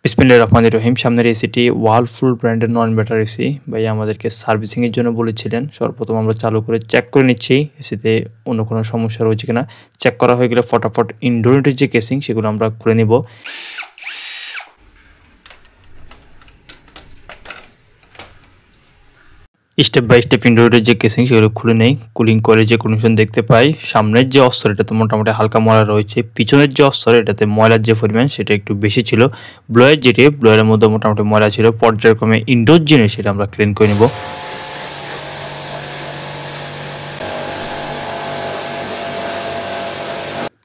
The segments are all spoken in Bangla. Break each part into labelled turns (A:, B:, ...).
A: বিসমিল্লাহির রহমানির রহিম। সামনের এসিটি ওয়ালপুল ব্র্যান্ডের নন ইনভার্টার এসি। ভাইয়া আমাদেরকে সার্ভিসিং এর জন্য বলেছিলেন। সর্বপ্রথম আমরা চালু করে চেক করে নিচ্ছি এসিতে অন্য কোনো সমস্যা রয়েছে কিনা। চেক করা হয়ে গেলে ফটাফট ইনডোর ইউনিটের যে কেসিং সেগুলো আমরা খুলে নিব। স্টেপ বাই স্টেপ ইনডোর ইউনিটের যে কেসিং সেগুলো খুলে নেই। কুলিং কয়েলের যে কন্ডিশন দেখতে পাই, সামনের যে অস্তর এটাতে মোটামুটি হালকা ময়লা রয়েছে। পিছনের যে অস্তর এটাতে ময়লার যে পরিমাণ সেটা একটু বেশি ছিল। ব্লোয়ের মধ্যে মোটামুটি ময়লা ছিল। পর্যায়ক্রমে ইনডোর জিনিস সেটা আমরা ক্লিন করে নেব।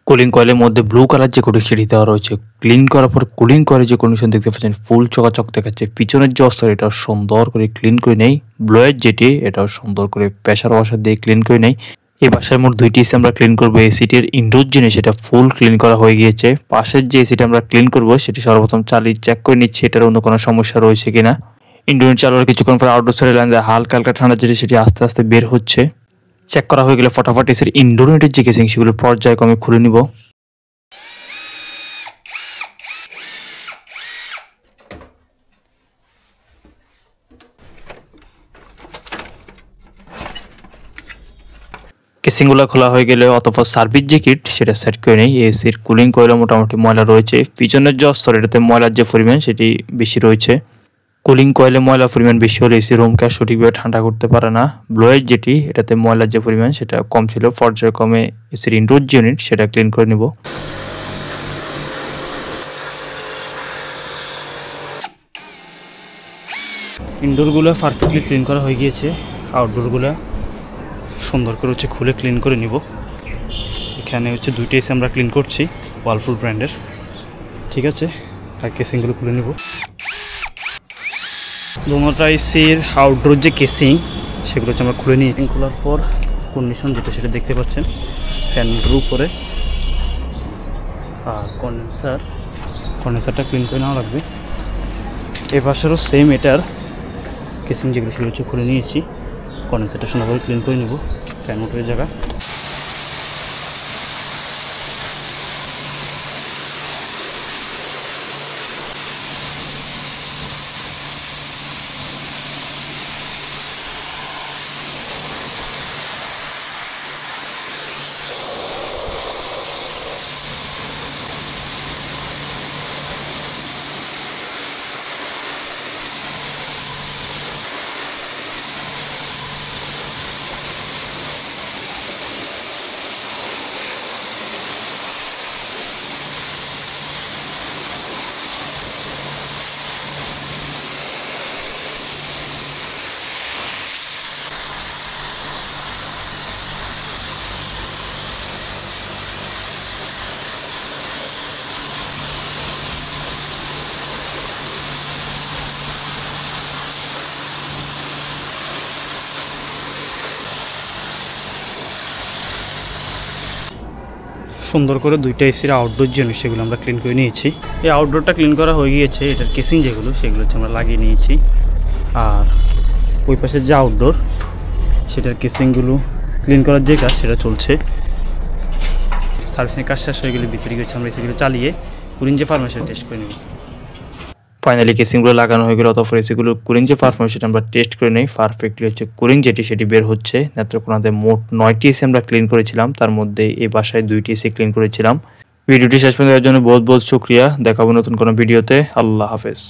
A: কুলিং কয়েলের মধ্যে ব্লু কালার যে কন্ডিশনটি দেওয়া রয়েছে, ক্লিন করার পর কুলিং কয়েলের যে কন্ডিশন দেখতে পাচ্ছেন ফুল চকাচক দেখাচ্ছে। পিছনের যে অস্তর এটা সুন্দর করে ক্লিন করে নেই। ব্লোয়ের যেটি এটাও সুন্দর করে প্রেসার ওয়াশার দিয়ে ক্লিন করে নেই। এই বাসার মোট দুইটি এসি আমরা ক্লিন করবো। এসিটির ইনডোর জিনিস এটা ফুল ক্লিন করা হয়ে গিয়েছে। পাশের যে এসিটা আমরা ক্লিন করবো সেটি সর্বপ্রথম চালিয়ে চেক করে নিচ্ছি এটার অন্য কোনো সমস্যা রয়েছে কিনা। ইনডোর চালানোর কিছুক্ষণ পর আউটডোর সাইডে লাইন হালকা হালকা ঠান্ডা যেটি সেটি আস্তে আস্তে বের হচ্ছে। চেক করা হয়ে গেলে ফটাফট এসির ইনডোর ইউনিটের যে কেসিং সেগুলো পর্যায়ক্রমে খুলে নিব। কেসিংগুলো খোলা হয়ে গেলে অতঃপর সার্ভিস যে কিট সেটা সেট করে নেই। এসির কুলিং কয়েলে মোটামুটি ময়লা রয়েছে। পিছনের যে অস্তর এটাতে ময়লার যে পরিমাণ সেটি বেশি রয়েছে। কুলিং কয়েলে ময়লার পরিমাণ বেশি হলে এসি রুমকে সঠিকভাবে ঠান্ডা করতে পারে না। ব্লোয়ের যেটি এটাতে ময়লার যে পরিমাণ সেটা কম ছিল। পর্যায়ক্রমে এসির ইনডোর ইউনিট সেটা ক্লিন করে নিব। ইনডোরগুলো পারফেক্টলি ক্লিন করা হয়ে গিয়েছে। আউটডোরগুলো সুন্দর করে খুলে ক্লিন করে নিব। এখানে দুইটা এসি আমরা ক্লিন করছি ওয়ালপুল ব্র্যান্ডের। ঠিক আছে, আর কেসিংগুলো খুলে নিব। দুটোটা এসির আউটডোর যে কেসিং সেগুলো আমরা খুলে নিই। খোলার পর কন্ডিশন যেটা সেটা দেখতে পাচ্ছেন ফ্যানগুলোর উপরে। আর কন্ডেন্সারটা ক্লিন করে নেওয়া লাগবে। এ পাশেরও সেম এটার কেসিং যেগুলো সেগুলো খুলে নিয়েছি। কন্ডেন্সারটা সুন্দরভাবে ক্লিন করে নেব ফ্যান মোটরের জায়গা। সুন্দর করে দুইটা এসির আউটডোর জিনিস সেগুলো আমরা ক্লিন করে নিয়েছি। এই আউটডোরটা ক্লিন করা হয়ে গিয়েছে। এটার কেসিং যেগুলো সেগুলো আমরা লাগিয়ে নিয়েছি। আর ওই পাশের যে আউটডোর সেটার কেসিংগুলো ক্লিন করার যে কাজ সেটা চলছে। সার্ভিসিং কাজ শেষ হয়ে গেলে ভিতরে গিয়ে আমরা এসিগুলো চালিয়ে কুলিং যে পারমিশন টেস্ট করে নেব। ফাইনালি কেসিংগুলো লাগানো হয়ে গেলে অতঃপর এসিগুলো কুলিং যে পারফরমেন্স সেটা আমরা টেস্ট করে নেই। পারফেক্টলি কুলিং যেটি সেটি বের হচ্ছে। নেত্রকোনাতে মোট 9টি এসি আমরা ক্লিন করেছিলাম, তার মধ্যে এই বাসায় 2টি এসি ক্লিন করেছিলাম। ভিডিওটি শেষ পর্যন্ত দেখার জন্য বহুত বহুত শুকরিয়া। দেখাবো নতুন কোনো ভিডিওতে। আল্লাহ হাফেজ।